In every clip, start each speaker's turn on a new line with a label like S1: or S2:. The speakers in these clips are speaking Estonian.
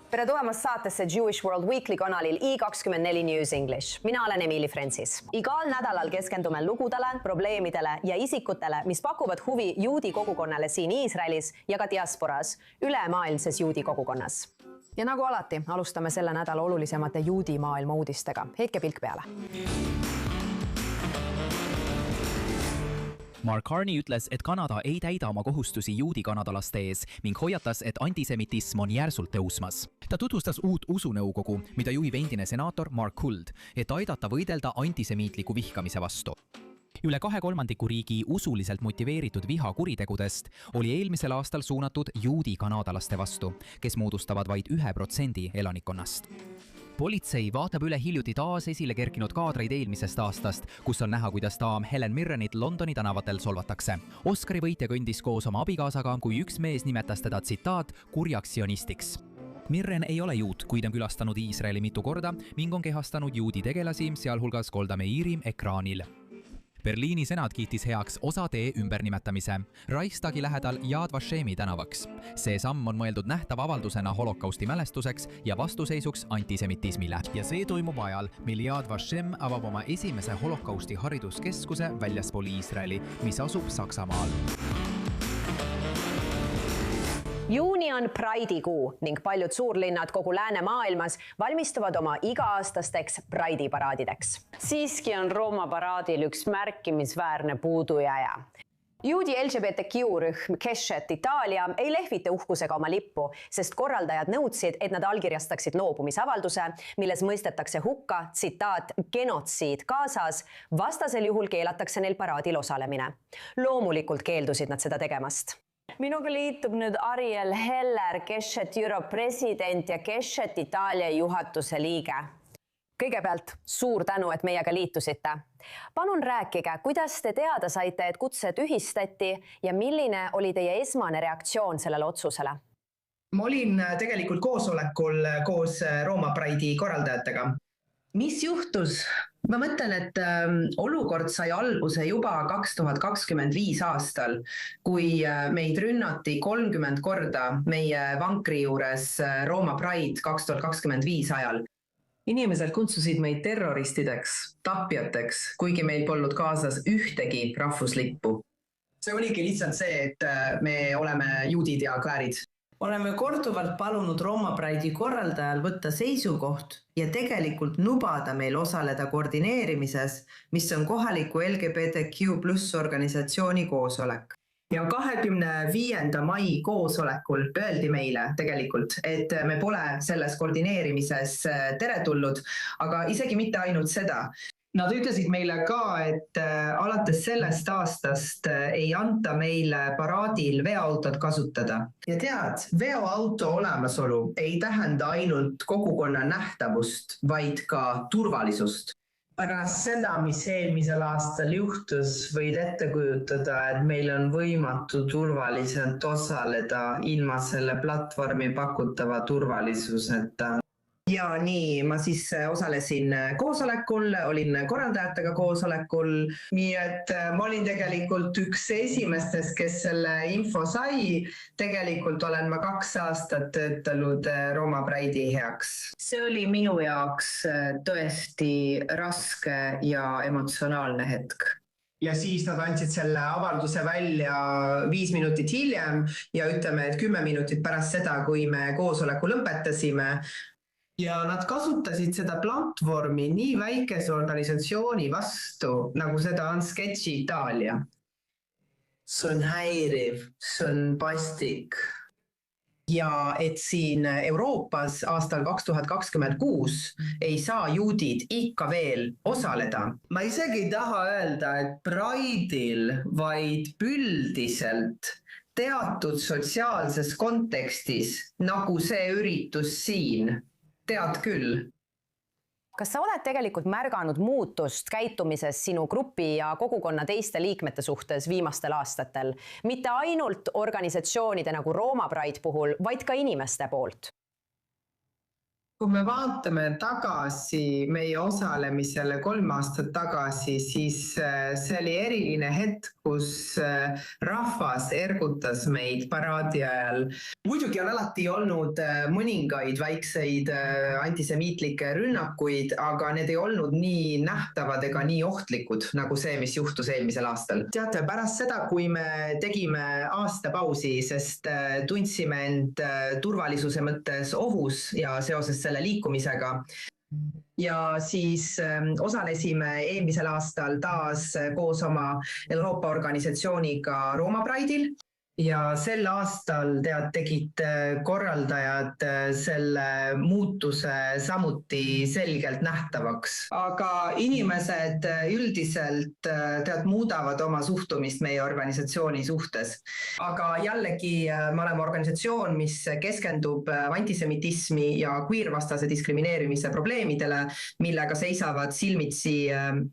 S1: Tere tulemast saatesse Jewish World Weekly kanalil i24 News English. Mina olen Emiili Francis. Igal nädalal keskendume lugudele, probleemidele ja isikutele, mis pakuvad huvi juudi kogukonnale siin Iisraelis ja ka diasporas, ülemaailmses juudi kogukonnas. Ja nagu alati, alustame selle nädala olulisemate juudi maailma uudistega. Heitke pilk peale.
S2: Mark Carney ütles, et Kanada ei täida oma kohustusi juudi kanadalaste ees ning hoiatas, et antisemitism on järsult tõusmas. Ta tutvustas uut usunõukogu, mida juhib endine senaator Mark Huld, et aidata võidelda antisemiitliku vihkamise vastu. Üle 2/3 riigi usuliselt motiveeritud vihakuritegudest oli eelmisel aastal suunatud juudi kanadalaste vastu, kes moodustavad vaid 1% elanikkonnast. Politsei vaatab üle hiljuti taas esile kerkinud kaadreid eelmisest aastast, kus on näha, kuidas daam Helen Mirrenit Londoni tänavatel solvatakse. Oscari võitja kõndis koos oma abikaasaga, kui üks mees nimetas teda tsitaat kurjaks sionistiks. Mirren ei ole juut, kuid on külastanud Iisraeli mitu korda ning on kehastanud juudi tegelasi, sealhulgas Golda Meiri ekraanil. Berliini senat kiitis heaks osa tee ümbernimetamise Reichstagi lähedal Yad Vashemi tänavaks. See samm on mõeldud nähtav avaldusena holokausti mälestuseks ja vastuseisuks antisemitismile. Ja see toimub ajal, mil Yad Vashem avab oma esimese holokausti hariduskeskuse väljaspool Iisraeli, mis asub Saksamaal.
S1: Juuni on Pride'i kuu ning paljud suurlinnad kogu lääne maailmas valmistuvad oma iga-aastasteks Pride'i paraadideks.
S3: Siiski on Rooma paraadil üks märkimisväärne puudujääja.
S1: Juudi LGBTQ-rühm Keshet Itaalia ei lehvita uhkusega oma lippu, sest korraldajad nõudsid, et nad allkirjastaksid loobumisavalduse, milles mõistetakse hukka, tsitaat, genotsiid Gazas, vastasel juhul keelatakse neil paraadil osalemine. Loomulikult keeldusid nad seda tegemast.
S3: Minuga liitub nüüd Ariel Heller, Keshet Europe president ja Keshet Itaalia juhatuse liige.
S1: Kõigepealt suur tänu, et meiega liitusite. Palun rääkige, kuidas te teada saite, et kutse tühistati ja milline oli teie esmane reaktsioon sellele otsusele?
S4: Ma olin tegelikult koosolekul koos Rooma Pride'i korraldajatega. Mis juhtus? Ma mõtlen, et olukord sai alguse juba 2025 aastal, kui meid rünnati 30 korda meie vankri juures Rooma Pride 2025 ajal. Inimesed kutsusid meid terroristideks, tapjateks, kuigi meil polnud kaasas ühtegi rahvuslippu. See oligi lihtsalt see, et me oleme juudid ja kväärid.
S5: Oleme korduvalt palunud Rooma Pride'i korraldajal võtta seisukoht ja tegelikult lubada meil osaleda koordineerimises, mis on kohaliku LGBTQ+ organisatsiooni koosolek. Ja 25. mai koosolekul öeldi meile tegelikult, et me pole selles koordineerimises teretulnud, aga isegi mitte ainult seda. Nad ütlesid meile ka, et alates sellest aastast ei anta meile paraadil veoautot kasutada. Ja tead, veoauto olemasolu ei tähenda ainult kogukonna nähtavust, vaid ka turvalisust.
S6: Pärast seda, mis eelmisel aastal juhtus, võid ette kujutada, et meil on võimatu turvaliselt osaleda ilma selle platvormi pakutava turvalisuseta.
S4: Ja nii, ma siis osalesin koosolekul, olin korraldajatega koosolekul, nii et ma olin tegelikult üks esimestest, kes selle info sai. Tegelikult olen ma 2 aastat töötanud Rooma Pride'i heaks.
S6: See oli minu jaoks tõesti raske ja emotsionaalne hetk.
S4: Ja siis nad andsid selle avalduse välja 5 minutit hiljem ja ütleme, et 10 minutit pärast seda, kui me koosoleku lõpetasime. Ja nad kasutasid seda platvormi nii väikese organisatsiooni vastu, nagu seda on Sketši Itaalia.
S6: See on häiriv, see on pastik.
S4: Ja et siin Euroopas aastal 2026 ei saa juudid ikka veel osaleda.
S5: Ma isegi ei taha öelda, et Pride'il, vaid üldiselt
S4: teatud sotsiaalses kontekstis, nagu see üritus siin. Tead küll.
S1: Kas sa oled tegelikult märganud muutust käitumises sinu grupi ja kogukonna teiste liikmete suhtes viimastel aastatel? Mitte ainult organisatsioonide nagu Rooma Pride puhul, vaid ka inimeste poolt?
S6: Kui me vaatame tagasi meie osalemisele 3 aastat tagasi, siis see oli eriline hetk, kus rahvas ergutas meid paraadi ajal.
S4: Muidugi on alati olnud mõningaid väikseid antisemiitlikke rünnakuid, aga need ei olnud nii nähtavad ega nii ohtlikud nagu see, mis juhtus eelmisel aastal. Teate, pärast seda, kui me tegime aastapausi, sest tundsime end turvalisuse mõttes ohus ja seoses selle liikumisega. Ja siis osalesime eelmisel aastal taas koos oma Euroopa organisatsiooniga Rooma Pride'il. Ja sel aastal tegid korraldajad selle muutuse samuti selgelt nähtavaks. Aga inimesed üldiselt muudavad oma suhtumist meie organisatsiooni suhtes. Aga jällegi me oleme organisatsioon, mis keskendub antisemitismi ja queer-vastase diskrimineerimise probleemidele, millega seisavad silmitsi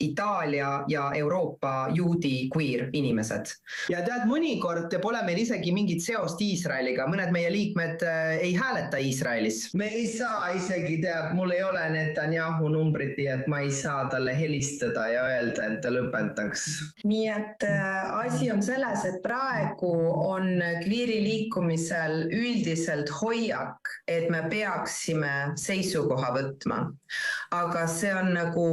S4: Itaalia ja Euroopa juudi queer inimesed. Ja mõnikord pole meil isegi mingit seost Iisraeliga. Mõned meie liikmed ei hääleta Iisraelis.
S6: Me ei saa isegi mul ei ole Netanyahu numbrit, nii et ma ei saa talle helistada ja öelda, et ta lõpetaks.
S7: Nii et asi on selles, et praegu on queeri liikumisel üldiselt hoiak, et me peaksime seisukoha võtma. Aga see on nagu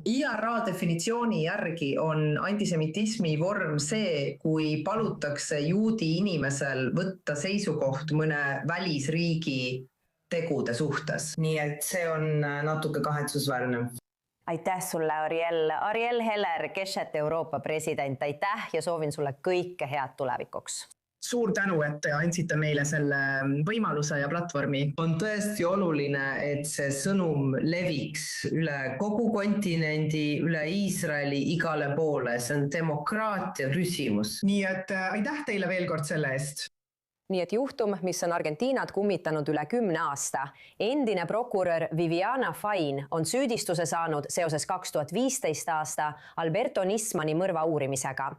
S7: IRA definitsiooni järgi on antisemitismi vorm see, kui palutakse juudi inimesel võtta seisukoht mõne välisriigi tegude suhtes. Nii et see on natuke kahetsusväärne.
S3: Aitäh sulle, Ariel. Ariel Heller, Keshet Euroopa president, aitäh ja soovin sulle kõike head tulevikuks.
S4: Suur tänu, et andsite meile selle võimaluse ja platvormi.
S6: On tõesti oluline, et see sõnum leviks üle kogu kontinendi, üle Iisraeli, igale poole. See on demokraatia küsimus.
S4: Nii et aitäh teile veel kord selle eest.
S1: Nii et juhtum, mis on Argentiinat kummitanud üle 10 aasta. Endine prokurör Viviana Fain on süüdistuse saanud seoses 2015 aasta Alberto Nismani mõrva uurimisega.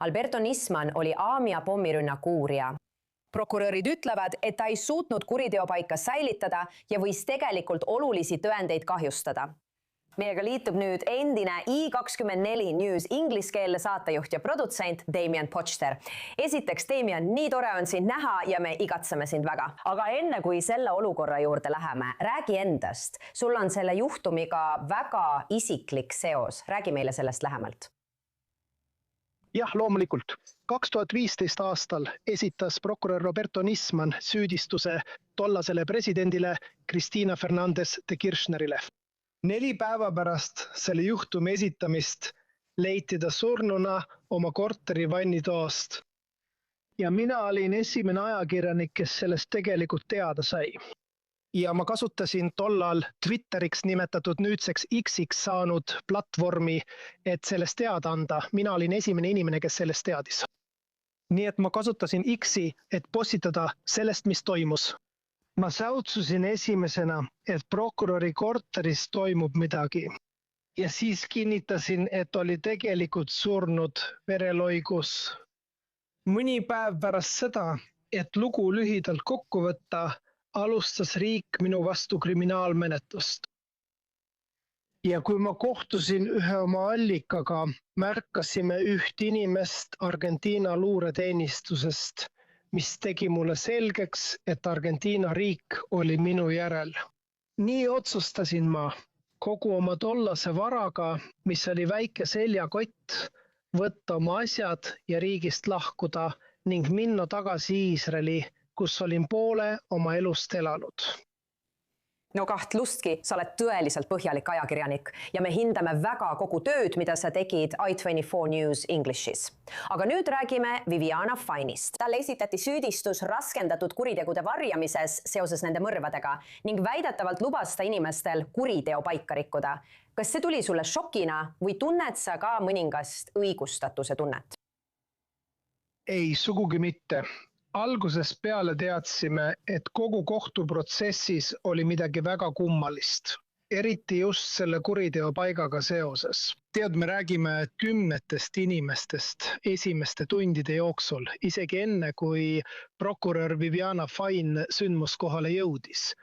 S1: Alberto Nisman oli Aamia pommirünnaku uurija. Prokurörid ütlevad, et ta ei suutnud kuriteopaika säilitada ja võis tegelikult olulisi tõendeid kahjustada. Meiega liitub nüüd endine I24 News ingliskeelne saatejuht ja produtsent Damien Potster. Esiteks, Damien, nii tore on sind näha ja me igatseme sind väga. Aga enne kui selle olukorra juurde läheme, räägi endast. Sul on selle juhtumiga väga isiklik seos. Räägi meile sellest lähemalt.
S8: Jah, loomulikult. 2015 aastal esitas prokurör Roberto Nisman süüdistuse tollasele presidendile Cristina Fernández de Kirchnerile. 4 päeva pärast selle juhtumi esitamist leiti ta surnuna oma korteri vannitoast. Ja mina olin esimene ajakirjanik, kes sellest tegelikult teada sai. Ja ma kasutasin tollal Twitteriks nimetatud nüüdseks X-iks saanud platvormi, et sellest teada anda. Mina olin esimene inimene, kes sellest teadis. Nii et ma kasutasin X-i, et postitada sellest, mis toimus. Ma säutsusin esimesena, et prokuröri korteris toimub midagi. Ja siis kinnitasin, et oli tegelikult surnud vereloigus. Mõni päev pärast seda, et lugu lühidalt kokku võtta, alustas riik minu vastu kriminaalmenetlust. Ja kui ma kohtusin ühe oma allikaga, märkasime üht inimest Argentiina luureteenistusest, mis tegi mulle selgeks, et Argentiina riik oli minu järel. Nii otsustasin ma kogu oma tollase varaga, mis oli väike seljakott, võtta oma asjad ja riigist lahkuda ning minna tagasi Iisraeli, kus olin poole oma elust elanud.
S1: No kahtlustki, sa oled tõeliselt põhjalik ajakirjanik ja me hindame väga kogu tööd, mida sa tegid I24 News Englishis. Aga nüüd räägime Viviana Fainist. Talle esitati süüdistus raskendatud kuritegude varjamises seoses nende mõrvadega ning väidetavalt lubas ta inimestel kuriteo paika rikkuda. Kas see tuli sulle šokina või tunned sa ka mõningast õigustatuse tunnet?
S8: Ei, sugugi mitte. Algusest peale teadsime, et kogu kohtuprotsessis oli midagi väga kummalist. eriti just selle kuriteopaigaga seoses. Tead, me räägime 10 inimestest esimeste tundide jooksul, isegi enne, kui prokurör Viviana Fine sündmuskohale jõudis.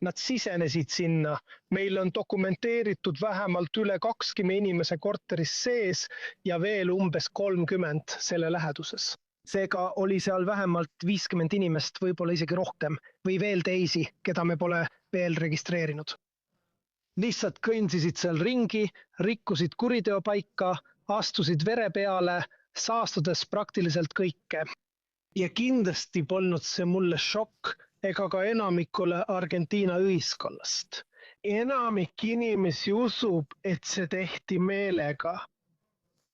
S8: Nad sisenesid sinna, meil on dokumenteeritud vähemalt üle 20 inimese korteris sees ja veel umbes 30 selle läheduses. Seega oli seal vähemalt 50 inimest, võib-olla isegi rohkem, või veel teisi, keda me pole veel registreerinud. Lihtsalt kõndisid seal ringi, rikkusid kuriteopaika, astusid vere peale, saastudes praktiliselt kõike. Ja kindlasti polnud see mulle šokk ega ka enamikule Argentiina ühiskonnast. Enamik inimesi usub, et see tehti meelega,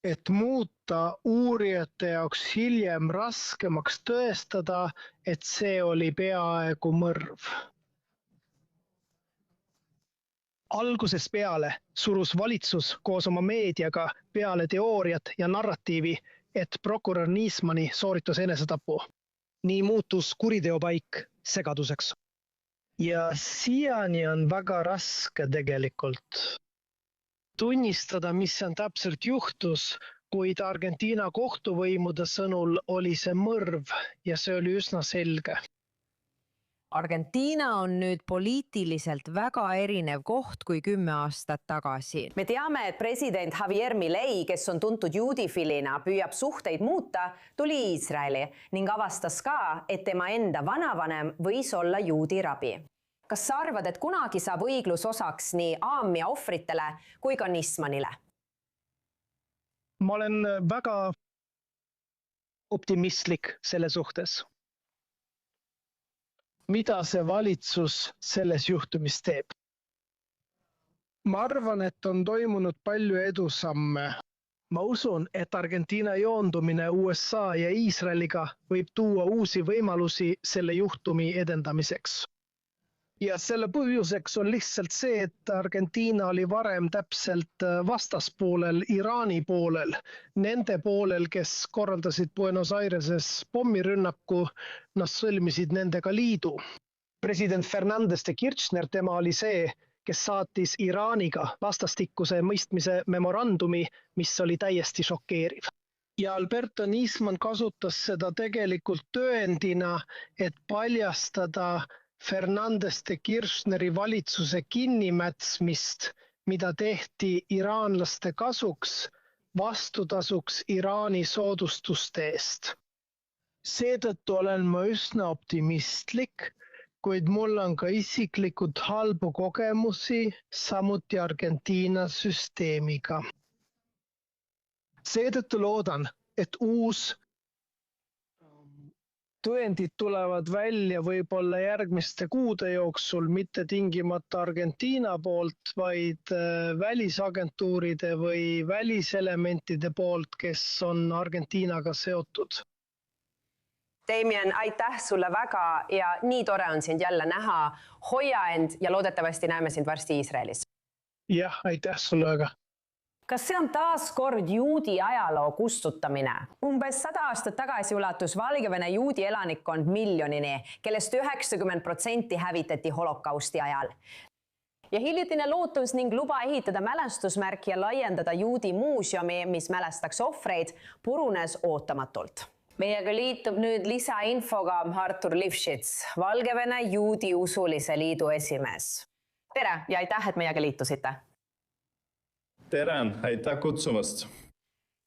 S8: et muuta uurijate jaoks hiljem raskemaks tõestada, et see oli peaaegu mõrv. Algusest peale surus valitsus koos oma meediaga peale teooriat ja narratiivi, et prokurör Niismani sooritas enesetapu. Nii muutus kuriteopaik segaduseks. Ja siiani on väga raske tegelikult tunnistada, mis on täpselt juhtus, kuid Argentiina kohtuvõimude sõnul oli see mõrv ja see oli üsna selge.
S3: Argentiina on nüüd poliitiliselt väga erinev koht kui 10 aastat tagasi.
S1: Me teame, et president Javier Milei, kes on tuntud juudifilina, püüab suhteid muuta, tuli Iisraeli ning avastas ka, et tema enda vanavanem võis olla juudi rabi. Kas sa arvad, et kunagi saab õiglus osaks nii Aamia ohvritele kui ka Nismanile?
S8: Ma olen väga optimistlik selle suhtes. Mida see valitsus selles juhtumis teeb? Ma arvan, et on toimunud palju edusamme. Ma usun, et Argentiina joondumine USA ja Iisraeliga võib tuua uusi võimalusi selle juhtumi edendamiseks. Ja selle põhjuseks on lihtsalt see, et Argentiina oli varem täpselt vastaspoolel, Iraani poolel, nende poolel, kes korraldasid Buenos Aireses pommirünnaku, nad sõlmisid nendega liidu. President Fernández de Kirchner, tema oli see, kes saatis Iraaniga vastastikuse mõistmise memorandumi, mis oli täiesti šokeeriv. Ja Alberto Nisman kasutas seda tegelikult tõendina, et paljastada Fernández de Kirchneri valitsuse kinnimätsmist, mida tehti iraanlaste kasuks, vastutasuks Iraani soodustuste eest. Seetõttu olen ma üsna optimistlik, kuid mul on ka isiklikud halbu kogemusi, samuti Argentiina süsteemiga. Seetõttu loodan, et uus tõendid tulevad välja võib-olla järgmiste kuude jooksul, mitte tingimata Argentiina poolt, vaid välisagentuuride või väliselementide poolt, kes on Argentiinaga seotud.
S1: Damien, aitäh sulle väga ja nii tore on sind jälle näha. Hoia end ja loodetavasti näeme sind varsti Iisraelis.
S8: Jah, aitäh sulle väga.
S1: Kas see on taas kord juudi ajaloo kustutamine? Umbes 100 aastat tagasi ulatus Valgevene juudi elanikkond miljonini, kellest 90% hävitati holokausti ajal. Ja hiljutine lootus ning luba ehitada mälestusmärk ja laiendada juudi muuseumi, mis mälestaks ohvreid, purunes ootamatult. Meiega liitub nüüd lisainfoga Artur Lifshitz, Valgevene juudi usulise liidu esimees. Tere ja aitäh, et meiega liitusite.
S9: Tere, aitäh kutsumast.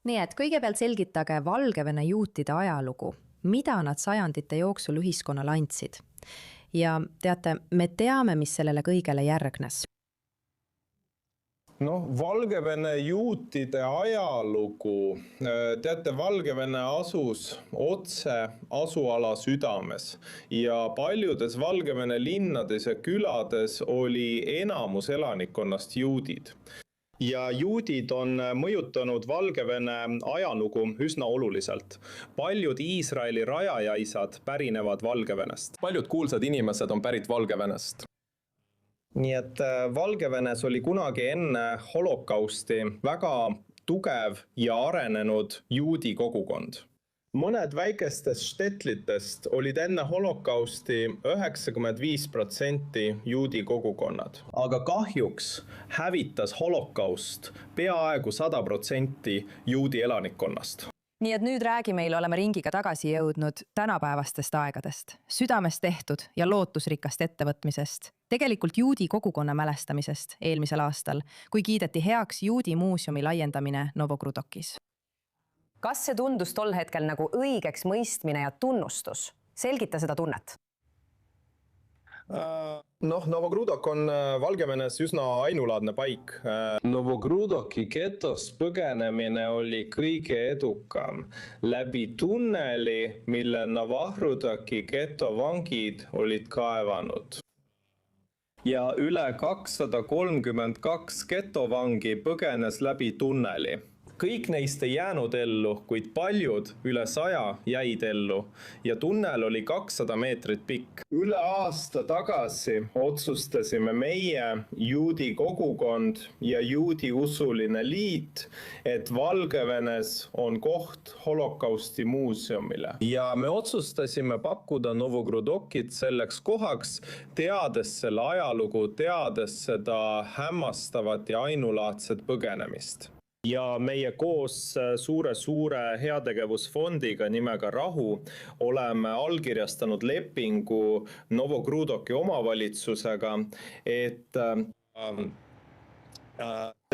S10: Nii et kõigepealt selgitage Valgevene juutide ajalugu, mida nad sajandite jooksul ühiskonnale andsid. Ja teate, me teame, mis sellele kõigele järgnes.
S9: Valgevene juutide ajalugu. Teate, Valgevene asus otse asuala südames ja paljudes Valgevene linnades ja külades oli enamus elanikkonnast juudid. Ja juudid on mõjutanud Valgevene ajalugu üsna oluliselt. Paljud Iisraeli rajajaisad pärinevad Valgevenest.
S11: Paljud kuulsad inimesed on pärit Valgevenest.
S9: Nii et Valgevenes oli kunagi enne holokausti väga tugev ja arenenud juudi kogukond. Mõned väikestest štetlitest olid enne holokausti 95% juudi kogukonnad. Aga kahjuks hävitas holokaust peaaegu 100% juudi elanikkonnast.
S10: Nii et nüüd räägi meile, oleme ringiga tagasi jõudnud tänapäevastest aegadest, südamest tehtud ja lootusrikast ettevõtmisest, tegelikult juudi kogukonna mälestamisest eelmisel aastal, kui kiideti heaks juudi muuseumi laiendamine Novogrudokis.
S1: Kas see tundus tol hetkel nagu õigeks mõistmine ja tunnustus? Selgita seda tunnet.
S9: Novogrudok on Valgevenes üsna ainulaadne paik.
S11: Novogrudoki getos põgenemine oli kõige edukam läbi tunneli, mille Novogrudoki geto vangid olid kaevanud. Ja üle 232 getovangi põgenes läbi tunneli. Kõik neist ei jäänud ellu, kuid paljud, üle 100, jäid ellu ja tunnel oli 200 meetrit pikk. Üle aasta tagasi otsustasime meie, juudi kogukond ja juudi usuline liit, et Valgevenes on koht holokausti muuseumile. Ja me otsustasime pakkuda Novogrudokit selleks kohaks, teades selle ajalugu, teades seda hämmastavat ja ainulaadset põgenemist. Ja meie koos suure heategevusfondiga nimega Rahu oleme allkirjastanud lepingu Novogrudoki omavalitsusega, et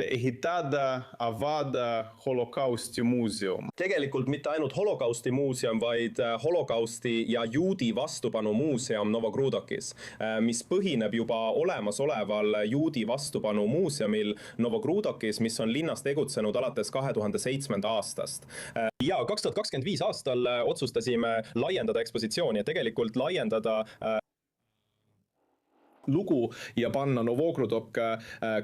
S11: ehitada avada holokausti muuseum. Tegelikult mitte ainult holokausti muuseum, vaid holokausti ja juudi vastupanu muuseum Novogrudokis, mis põhineb juba olemasoleval juudi vastupanu muuseumil Novogrudokis, mis on linnas tegutsenud alates 2007. aastast. Ja 2025 aastal otsustasime laiendada ekspositsiooni ja tegelikult laiendada lugu ja panna Novogrudok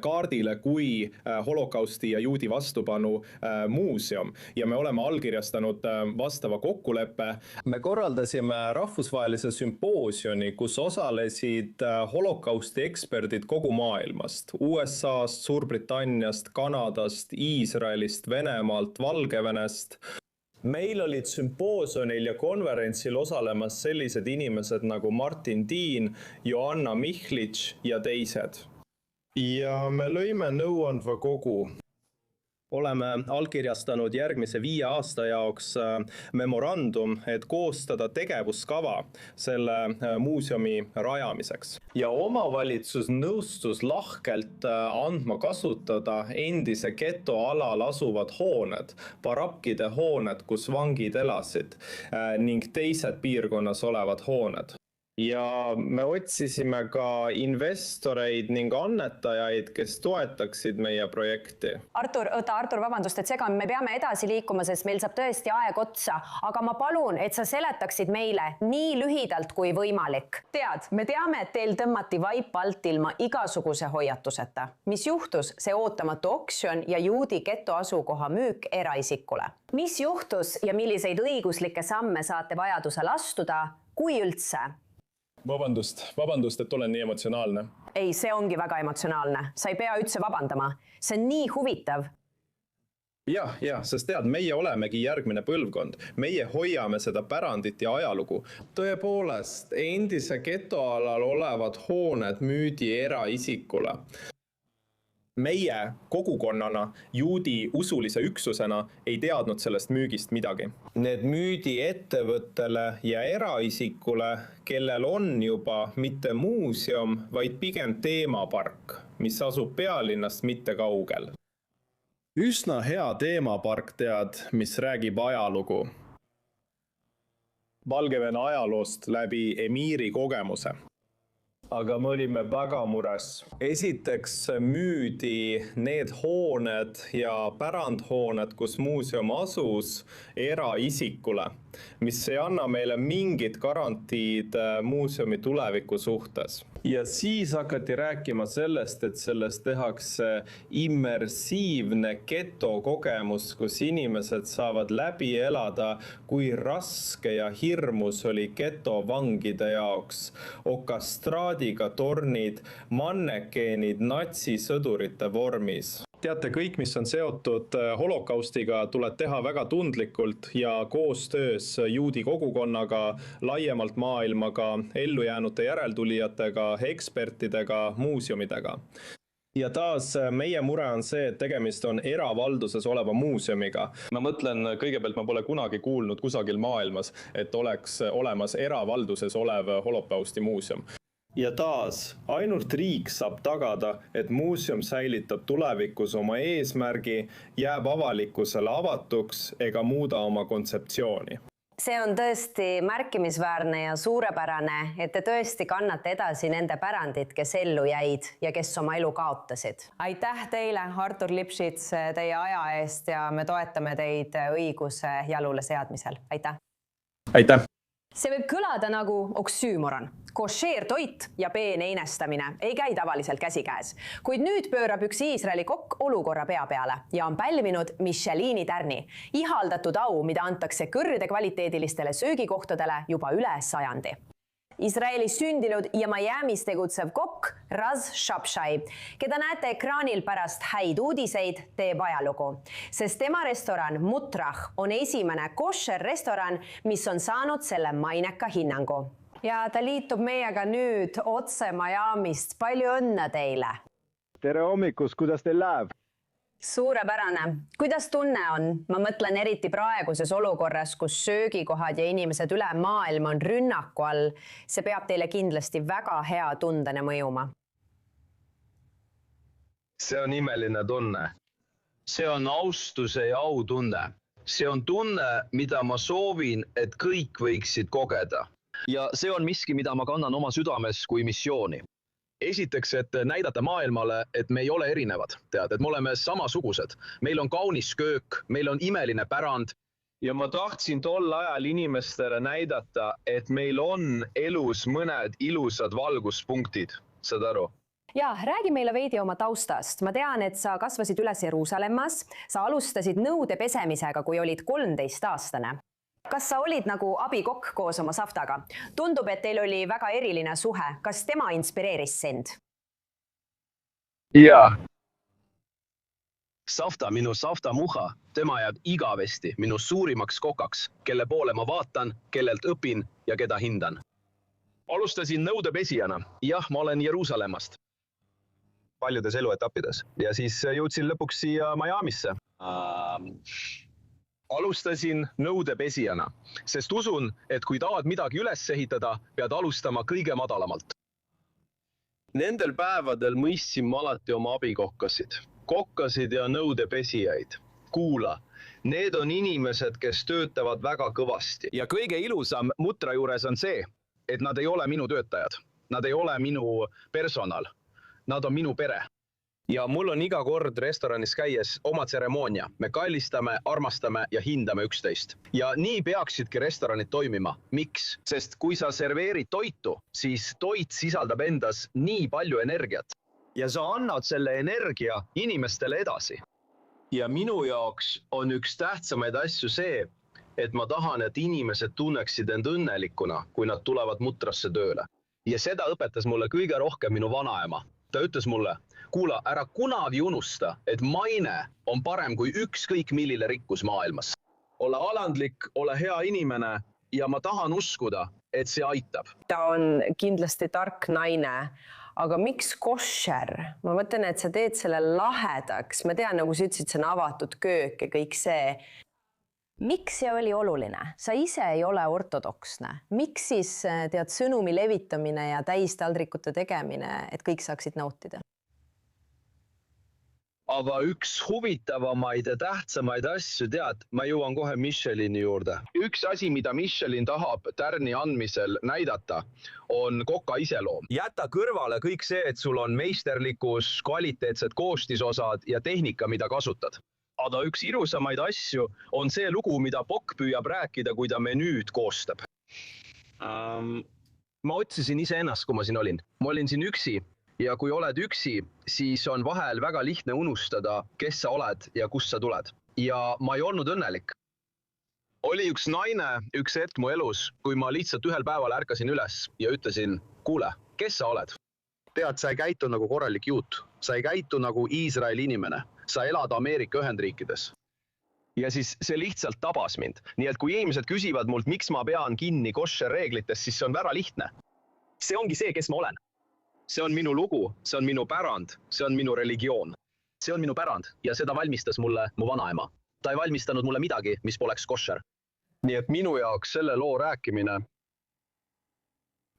S11: kaardile kui holokausti ja juudi vastupanu muuseum. Ja me oleme allkirjastanud vastava kokkuleppe. Me korraldasime rahvusvahelise sümpoosioni, kus osalesid holokausti eksperdid kogu maailmast. USAst, Suurbritanniast, Kanadast, Iisraelist, Venemaalt, Valgevenest. Meil olid sümpoosonil ja konverentsil osalemas sellised inimesed nagu Martin Dean, Joanna Michlitš ja teised. Ja me lõime nõuandva kogu. Oleme allkirjastanud järgmise 5 aasta jaoks memorandum, et koostada tegevuskava selle muuseumi rajamiseks. Ja omavalitsus nõustus lahkelt andma kasutada endise geto alal asuvad hooned, barakkide hooned, kus vangid elasid, ning teised piirkonnas olevad hooned. Ja me otsisime ka investoreid ning annetajaid, kes toetaksid meie projekti.
S1: Artur, vabandust, et segan, me peame edasi liikuma, sest meil saab tõesti aeg otsa, aga ma palun, et sa seletaksid meile nii lühidalt kui võimalik. Tead, me teame, et teil tõmmati vaip alt ilma igasuguse hoiatuseta. Mis juhtus see ootamatu oksjon ja juudi geto asukoha müük eraisikule? Mis juhtus ja milliseid õiguslikke samme saate vajadusel astuda, kui üldse?
S11: Vabandust, et olen nii emotsionaalne.
S1: Ei, see ongi väga emotsionaalne. Sa ei pea üldse vabandama. See on nii huvitav.
S11: Jah, sest tead, meie olemegi järgmine põlvkond. Meie hoiame seda pärandit ja ajalugu. Tõepoolest, endise geto alal olevad hooned müüdi eraisikule. Meie kogukonnana, juudi usulise üksusena ei teadnud sellest müügist midagi. Need müüdi ettevõttele ja eraisikule, kellel on juba mitte muuseum, vaid pigem teemapark, mis asub pealinnast mitte kaugel. Üsna hea teemapark tead, mis räägib ajalugu. Valgevene ajaloost läbi emiiri kogemuse. Aga me olime väga mures. Esiteks müüdi need hooned ja pärandhooned, kus muuseum asus, eraisikule, mis ei anna meile mingit garantiid muuseumi tuleviku suhtes. Ja siis hakati rääkima sellest, et sellest tehakse immersiivne geto kogemus, kus inimesed saavad läbi elada, kui raske ja hirmus oli geto vangide jaoks. Okastraadiga tornid, mannekeenid natsisõdurite vormis. Teate, kõik, mis on seotud holokaustiga, tuleb teha väga tundlikult ja koostöös juudi kogukonnaga, laiemalt maailmaga, ellujäänute järeltulijatega, ekspertidega, muuseumidega. Ja taas meie mure on see, et tegemist on eravalduses oleva muuseumiga. Ma mõtlen, kõigepealt ma pole kunagi kuulnud kusagil maailmas, et oleks olemas eravalduses olev holokausti muuseum. Ja taas, ainult riik saab tagada, et muuseum säilitab tulevikus oma eesmärgi, jääb avalikkusele avatuks ega muuda oma kontseptsiooni.
S1: See on tõesti märkimisväärne ja suurepärane, et te tõesti kannate edasi nende pärandit, kes ellu jäid ja kes oma elu kaotasid. Aitäh teile, Artur Lipšits, teie aja eest ja me toetame teid õiguse jalule seadmisel. Aitäh!
S11: Aitäh!
S1: See võib kõlada nagu oksüümoron. Košeer toit ja peene inestamine ei käi tavaliselt käsikäes, kuid nüüd pöörab üks Iisraeli kokk olukorra pea peale ja on pälvinud Michelini tärni, ihaldatud au, mida antakse kõrgede kvaliteedilistele söögikohtadele juba üle 100. Iisraelis sündinud ja Miamis tegutsev kokk Raz Shabshai, keda näete ekraanil pärast häid uudiseid, teeb ajalugu, sest tema restoran Mutrach on esimene košer restoran, mis on saanud selle maineka hinnangu. Ja ta liitub meiega nüüd otse Miamist. Palju õnne teile!
S12: Tere hommikust, kuidas teil läheb?
S1: Suurepärane. Kuidas tunne on? Ma mõtlen eriti praeguses olukorras, kus söögikohad ja inimesed üle maailma on rünnaku all. See peab teile kindlasti väga hea tundene mõjuma.
S13: See on imeline tunne. See on austuse ja autunne. See on tunne, mida ma soovin, et kõik võiksid kogeda.
S14: Ja see on miski, mida ma kannan oma südames kui missiooni.
S13: Esiteks, et näidata maailmale, et me ei ole erinevad. Tead, et me oleme samasugused. Meil on kaunis köök, meil on imeline pärand.
S9: Ja ma tahtsin tol ajal inimestele näidata, et meil on elus mõned ilusad valguspunktid. Saad aru?
S1: Ja, räägi meile veidi oma taustast. Ma tean, et sa kasvasid üles Jeruusalemmas. Sa alustasid nõude pesemisega, kui olid 13-aastane. Kas sa olid nagu abikokk koos oma Saftaga? Tundub, et teil oli väga eriline suhe. Kas tema inspireeris sind?
S13: Jaa. Safta, minu Safta Muha, tema jääb igavesti minu suurimaks kokaks, kelle poole ma vaatan, kellelt õpin ja keda hindan. Alustasin nõudepesijana. Jah, ma olen Jeruusalemmast. Paljudes eluetappides. Ja siis jõudsin lõpuks siia Miamisse. Alustasin nõudepesijana, sest usun, et kui tahad midagi üles ehitada, pead alustama kõige madalamalt. Nendel päevadel mõistsin ma alati oma abikokkasid. Kokkasid ja nõudepesijaid. Kuula, need on inimesed, kes töötavad väga kõvasti. Ja kõige ilusam Mutra juures on see, et nad ei ole minu töötajad. Nad ei ole minu personal. Nad on minu pere. Ja mul on iga kord restoranis käies oma tseremoonia. Me kallistame, armastame ja hindame üksteist. Ja nii peaksidki restoranid toimima. Miks? Sest kui sa serveerid toitu, siis toit sisaldab endas nii palju energiat. Ja sa annad selle energia inimestele edasi. Ja minu jaoks on üks tähtsamaid asju see, et ma tahan, et inimesed tunneksid end õnnelikuna, kui nad tulevad Mutrasse tööle. Ja seda õpetas mulle kõige rohkem minu vanaema. Ta ütles mulle, kuula, ära kunagi unusta, et maine on parem kui ükskõik millile rikkus maailmas. Ole alandlik, ole hea inimene ja ma tahan uskuda, et see aitab.
S1: Ta on kindlasti tark naine, aga miks košer? Ma mõtlen, et sa teed selle lahedaks. Ma tean, nagu sa ütlesid, see on avatud köök ja kõik see. Miks see oli oluline? Sa ise ei ole ortodoksne. Miks siis tead sõnumi levitamine ja täistaldrikute tegemine, et kõik saaksid nautida?
S13: Aga üks huvitavamaid ja tähtsamaid asju, tead, ma jõuan kohe Michelini juurde. Üks asi, mida Michelin tahab tärni andmisel näidata, on koka iseloom. Jäta kõrvale kõik see, et sul on meisterlikkus, kvaliteetsed koostisosad ja tehnika, mida kasutad. Aga üks ilusamaid asju on see lugu, mida Pokk püüab rääkida, kui ta menüüd koostab. Ma otsisin iseennast, kui ma siin olin. Ma olin siin üksi ja kui oled üksi, siis on vahel väga lihtne unustada, kes sa oled ja kust sa tuled. Ja ma ei olnud õnnelik. Oli üks naine, üks hetk mu elus, kui ma lihtsalt ühel päeval ärkasin üles ja ütlesin, kuule, kes sa oled? Tead, sa ei käitu nagu korralik juut. sa ei käitu nagu Iisraeli inimene, sa elad Ameerika Ühendriikides. Ja siis see lihtsalt tabas mind. Nii et kui inimesed küsivad mult, miks ma pean kinni koššer reeglitest, siis see on väga lihtne. See ongi see, kes ma olen. See on minu lugu, see on minu pärand, see on minu religioon. See on minu pärand ja seda valmistas mulle mu vanaema. Ta ei valmistanud mulle midagi, mis poleks koššer. Nii et minu jaoks selle loo rääkimine,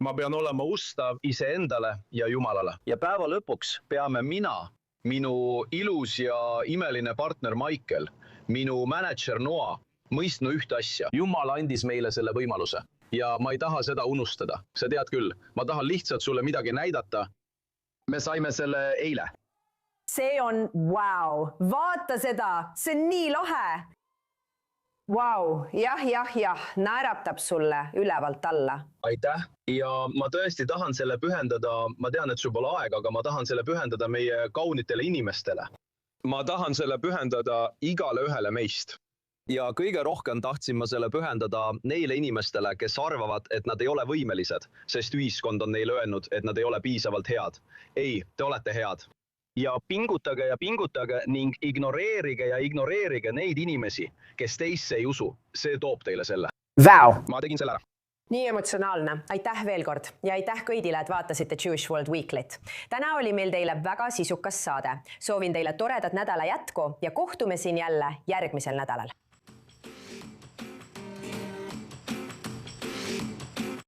S13: ma pean olema ustav iseendale ja Jumalale. Ja päeva lõpuks peame mina, minu ilus ja imeline partner Michael, minu manager Noa, mõistnud ühte asja. Jumal andis meile selle võimaluse ja ma ei taha seda unustada. Sa tead küll, ma tahan lihtsalt sulle midagi näidata. Me saime selle eile.
S1: See on wow. Vaata seda, see on nii lahe. Wow. Jah, naeratab sulle ülevalt alla.
S13: Aitäh. Ja ma tõesti tahan selle pühendada, ma tean, et sul pole aega, aga ma tahan selle pühendada meie kaunitele inimestele. Ma tahan selle pühendada igale ühele meist. Ja kõige rohkem tahtsin ma selle pühendada neile inimestele, kes arvavad, et nad ei ole võimelised, sest ühiskond on neile öelnud, et nad ei ole piisavalt head. Ei, te olete head. Ja pingutage ning ignoreerige neid inimesi, kes teisse ei usu. See toob teile selle.
S1: Wow.
S13: Ma tegin selle ära.
S1: Nii emotsionaalne. Aitäh veel kord ja aitäh kõigile, et vaatasite Jewish World Weeklyt. Täna oli meil teile väga sisukas saade. Soovin teile toredat nädala jätku ja kohtume siin jälle järgmisel nädalal.